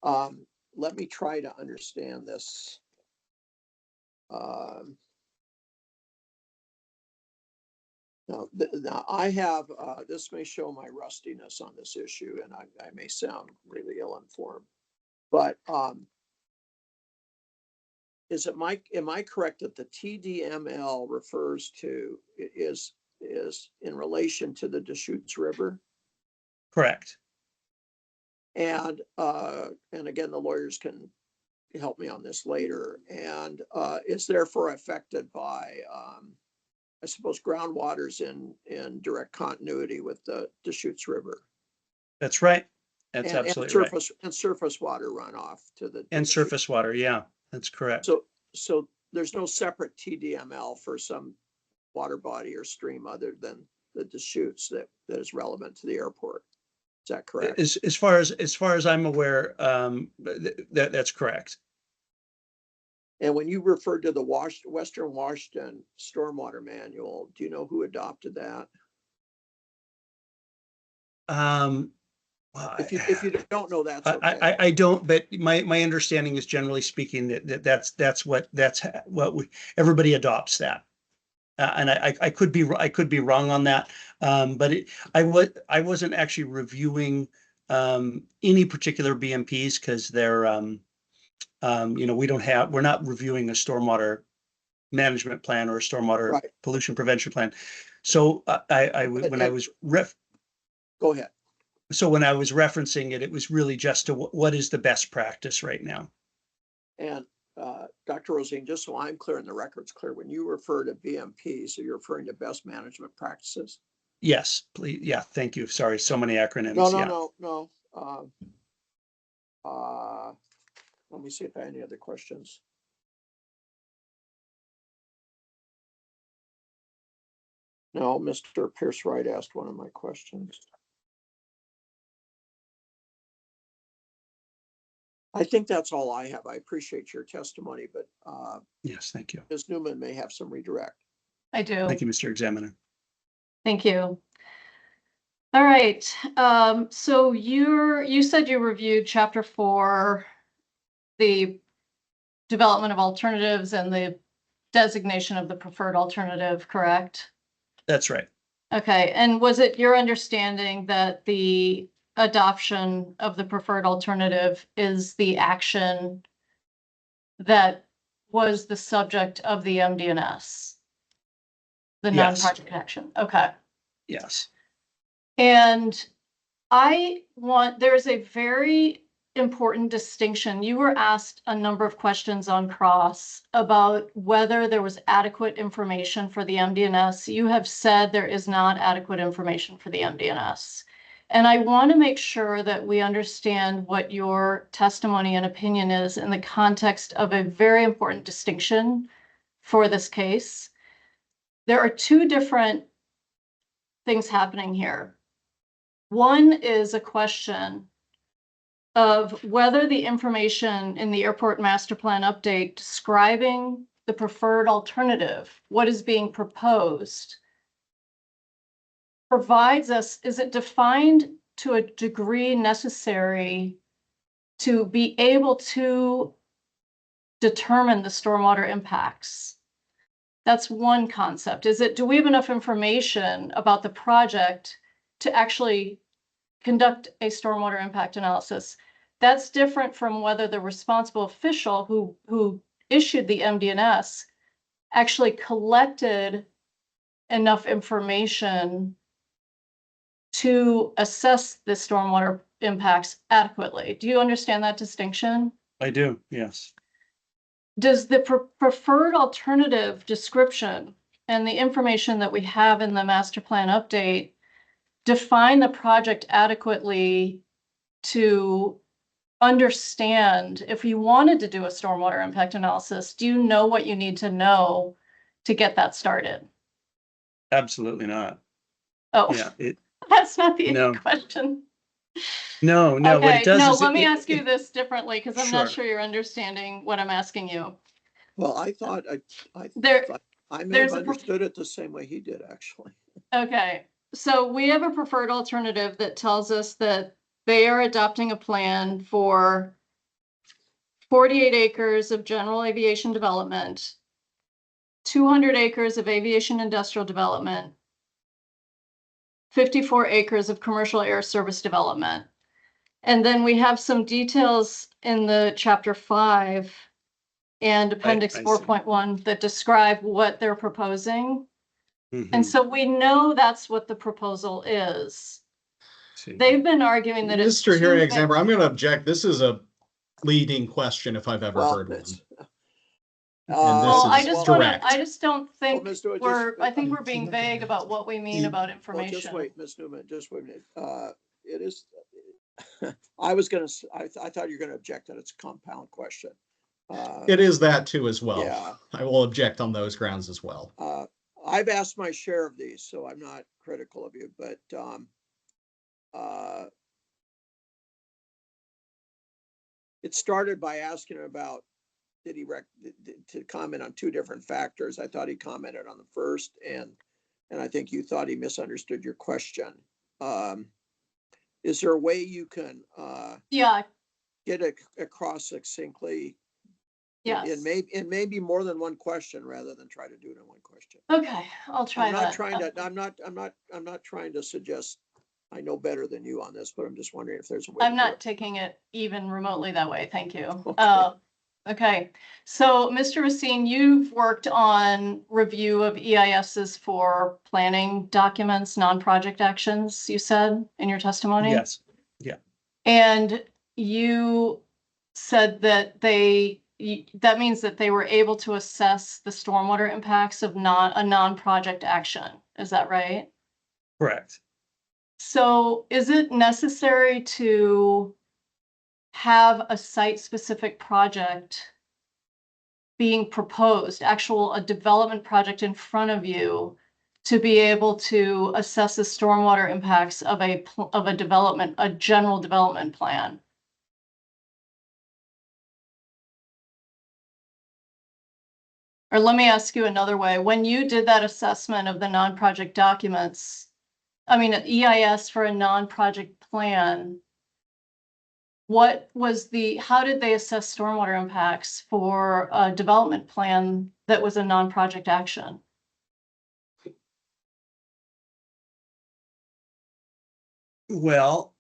Let me try to understand this. Now I have, this may show my rustiness on this issue, and I may sound really ill-informed, but am I correct that the TDML refers to, is in relation to the Deschutes River? Correct. And again, the lawyers can help me on this later, and is therefore affected by, I suppose, groundwater's in direct continuity with the Deschutes River. That's right. That's absolutely right. And surface water runoff to the surface water. Yeah, that's correct. So there's no separate TDML for some water body or stream other than the Deschutes that is relevant to the airport. Is that correct? As far as I'm aware, that's correct. And when you referred to the Western Washington Stormwater Manual, do you know who adopted that? If you don't know, that's okay. I don't, but my understanding is, generally speaking, that's what everybody adopts that. And I could be wrong on that, but I wasn't actually reviewing any particular BMPs because they're we're not reviewing a stormwater management plan or a stormwater pollution prevention plan. So Go ahead. So when I was referencing it, it was really just to what is the best practice right now. And Dr. Roseen, just so I'm clear and the record's clear, when you refer to BMP, so you're referring to best management practices? Yes, please. Yeah, thank you. Sorry, so many acronyms. No. Let me see if I have any other questions. No, Mr. Pierce Wright asked one of my questions. I think that's all I have. I appreciate your testimony, but yes, thank you. Ms. Newman may have some redirect. I do. Thank you, Mr. Examiner. Thank you. All right. So you said you reviewed Chapter 4, the development of alternatives and the designation of the preferred alternative, correct? That's right. Okay. And was it your understanding that the adoption of the preferred alternative is the action that was the subject of the MD&S? The non-project action. Okay. Yes. And there's a very important distinction. You were asked a number of questions on cross about whether there was adequate information for the MD&S. You have said there is not adequate information for the MD&S. And I want to make sure that we understand what your testimony and opinion is in the context of a very important distinction for this case. There are two different things happening here. One is a question of whether the information in the airport master plan update describing the preferred alternative, what is being proposed, provides us, is it defined to a degree necessary to be able to determine the stormwater impacts? That's one concept. Do we have enough information about the project to actually conduct a stormwater impact analysis? That's different from whether the responsible official who issued the MD&S actually collected enough information to assess the stormwater impacts adequately. Do you understand that distinction? I do, yes. Does the preferred alternative description and the information that we have in the master plan update define the project adequately to understand if you wanted to do a stormwater impact analysis? Do you know what you need to know to get that started? Absolutely not. Oh, yeah, that's not the question. No. Okay, what it does let me ask you this differently, because I'm not sure. sure you're understanding what I'm asking you. Well, I thought I may have understood it the same way he did, actually. Okay, so we have a preferred alternative that tells us that they are adopting a plan for 48 acres of general aviation development, 200 acres of aviation industrial development, 54 acres of commercial air service development. And then we have some details in the chapter 5 and appendix I see. 4.1 that describe what they're proposing. Mhm. And so we know that's what the proposal is. See. They've been arguing that it's Mr. Hearing too Examiner, I'm going to object. This is a leading question if I've ever Well, heard one. it's, And this Well, I is just want to, direct. I just don't think Ms. Newman, I think we're being vague about what we mean about well, just information. wait, Ms. Newman, just wait a minute. It is, I was gonna, I thought you were gonna object that it's a compound question. It is that too as well. Yeah. I will object on those grounds as well. I've asked my share of these, so I'm not critical of you, but it started by asking him about, did he to comment on two different factors. I thought he commented on the first, and I think you thought he misunderstood your question. Is there a way you can Yeah, get it across succinctly? yes. It may be more than one question rather than try to do it in one question. Okay, I'll try I'm not that. trying to, I'm not trying to suggest I know better than you on this, but I'm just wondering if there's a way. I'm to do not it. taking it even remotely that way. Thank you. Okay. Okay, so Mr. Roseen, you've worked on review of EISs for planning documents, non-project actions, you said in your testimony? Yes, yeah. And you said that that means that they were able to assess the stormwater impacts of a non-project action. Is that right? Correct. So is it necessary to have a site-specific project being proposed, a development project in front of you to be able to assess the stormwater impacts of a general development plan? Or let me ask you another way. When you did that assessment of the non-project documents, I mean, an EIS for a non-project plan, how did they assess stormwater impacts for a development plan that was a non-project action? Well,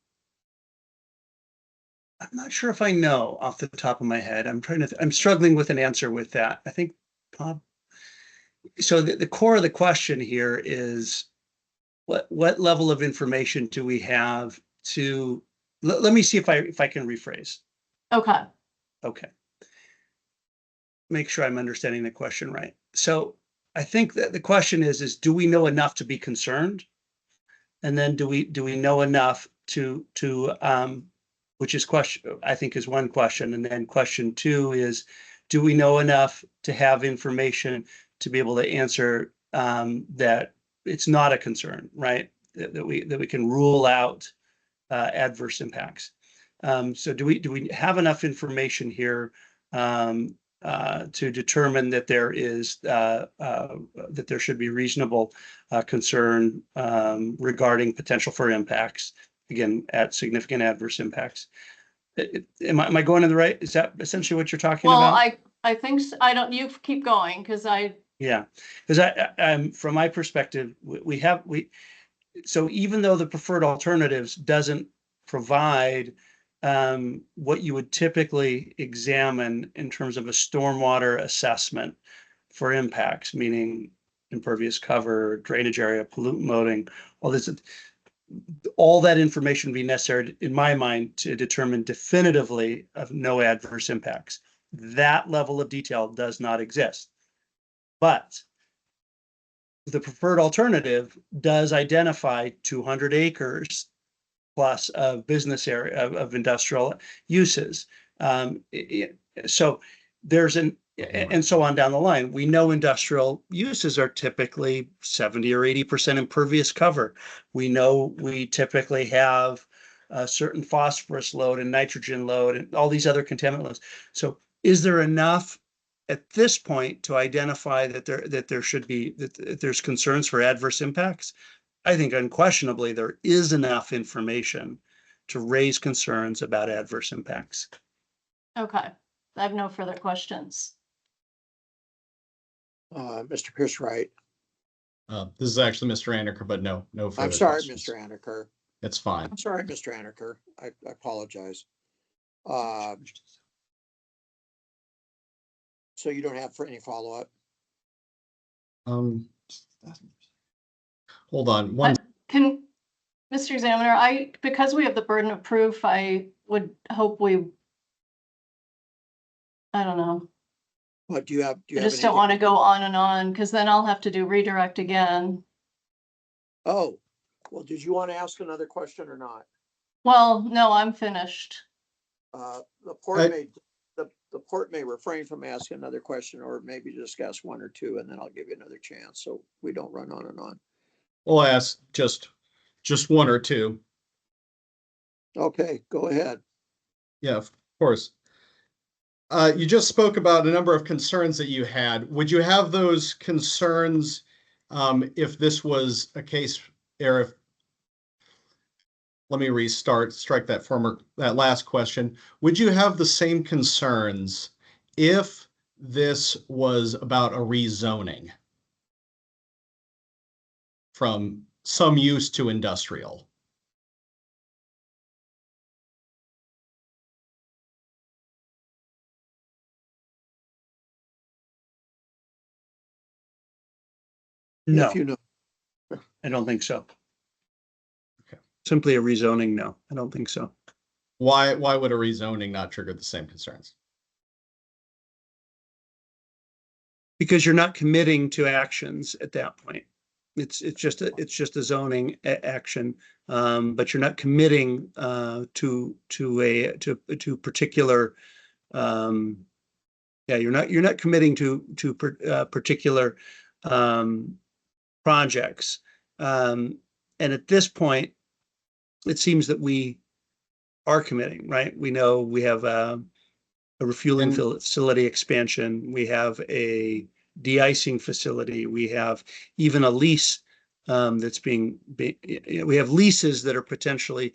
I'm not sure if I know off the top of my head. I'm struggling with an answer with that. I think, Bob. So the core of the question here is what level of information do we have to, let me see if I can rephrase. Okay. Okay. Make sure I'm understanding the question right. So I think that the question is do we know enough to be concerned? And then do we know enough to which is I think is one question. And then question two is, do we know enough to have information to be able to answer that it's not a concern, right? That we can rule out adverse impacts. So do we have enough information here to determine that there is that there should be reasonable concern regarding potential for impacts, again, at significant adverse impacts? Am I going in the right? Is that essentially what you're talking Well, about? I think you keep going because Yeah, because from my perspective, so even though the preferred alternatives doesn't provide what you would typically examine in terms of a stormwater assessment for impacts, meaning impervious cover, drainage area, pollutant loading, all that information would be necessary, in my mind, to determine definitively of no adverse impacts. That level of detail does not exist. But the preferred alternative does identify 200 acres plus of business area of industrial uses. So there's and so on down the line. We know industrial uses are typically 70 or 80% impervious cover. We know we typically have a certain phosphorus load and nitrogen load and all these other contaminant loads. So is there enough at this point to identify that there should be that there's concerns for adverse impacts? I think unquestionably there is enough information to raise concerns about adverse impacts. okay, I have no further questions. Mr. Pierce, right? This is actually Mr. Anderker, but no further I'm sorry, questions. Mr. Anaker. It's fine. I'm sorry, Mr. Anaker. I apologize. So you don't have for any follow-up? Hold on one. Can, Mr. Examiner, because we have the burden of proof, I would hope I don't know. What do you have? I just don't want to go on and on, because then I'll have to do redirect again. Oh, well, did you want to ask another question or not? Well, no, I'm finished. The port may refrain from asking another question, or maybe discuss one or two, and then I'll give you another chance, so we don't run on and on. We'll ask just one or two. Okay, go ahead. Yeah, of course. You just spoke about a number of concerns that you had. Would you have those concerns if this was a case, or if, let me strike that last question. Would you have the same concerns if this was about a rezoning from some use to industrial? No, If you know. I don't think so. Okay. Simply a rezoning, no, I don't think so. Why would a rezoning not trigger the same concerns? Because you're not committing to actions at that point. It's just a zoning action, but you're not committing to particular. Yeah, you're not committing to particular projects, and at this point, it seems that we are committing. Right? We know we have a refueling facility expansion. We have a deicing facility. We have even a lease that's we have leases that are potentially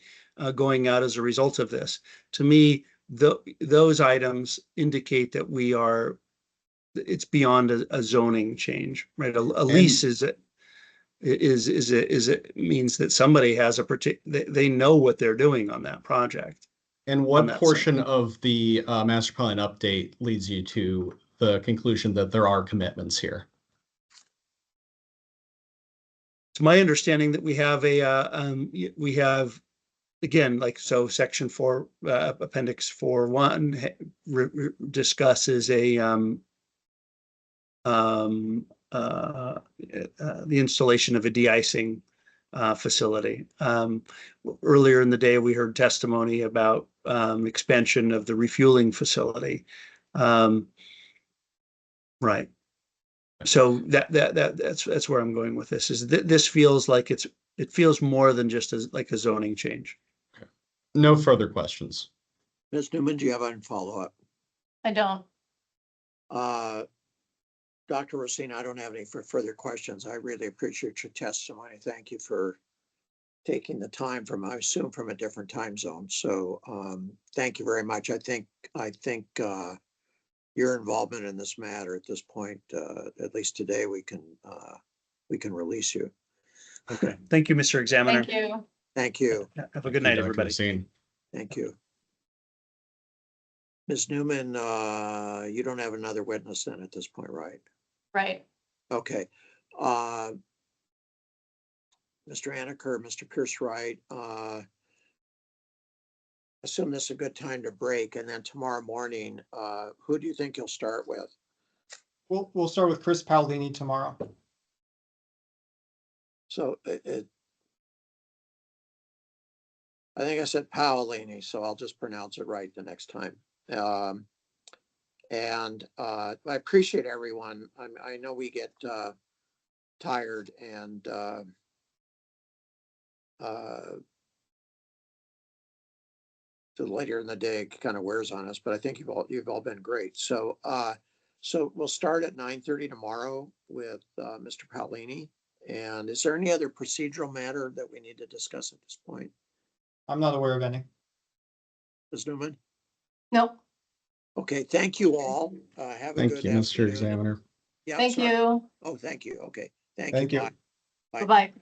going out as a result of this. To me, those items indicate that it's beyond a zoning change, right? A lease means that somebody has they know what they're doing on that project. And what portion of the master plan update leads you to the conclusion that there are commitments here? It's my understanding that we have again, like, so section 4, appendix 4.1 discusses the installation of a de-icing facility. Earlier in the day, we heard testimony about expansion of the refueling facility. Right. So that's where I'm going with this. This feels like it feels more than just like a zoning change. Okay. No further questions. Ms. Newman, do you have any follow-up? I don't. Dr. Roseen, I don't have any further questions. I really appreciate your testimony. Thank you for taking the time I assume from a different time zone. So thank you very much. I think your involvement in this matter at this point, at least today, we can release you. Okay. Thank you, Mr. Examiner. Thank you. Thank you. Have a good night, everybody. Thank you. Ms. Newman, you don't have another witness then at this point, right? Right. Okay. Mr. Anaker, Mr. Pierce Wright, assume this is a good time to break, and then tomorrow morning, who do you think you'll start with? We'll start with Chris Paolini tomorrow. So I think I said Paolini, so I'll just pronounce it right the next time. And I appreciate everyone. I know we get tired and the later in the day it kind of wears on us, but I think you've all been great. So so we'll start at 9:30 tomorrow with Mr. Paolini. And is there any other procedural matter that we need to discuss at this point? I'm not aware of any. Ms. Newman? Nope. Okay, thank you all. Have a Thank good you, Mr. afternoon. Examiner. Yeah, Thank sorry. you. Oh, thank you. Okay, thank Thank you. you. Bye. Bye. Bye-bye.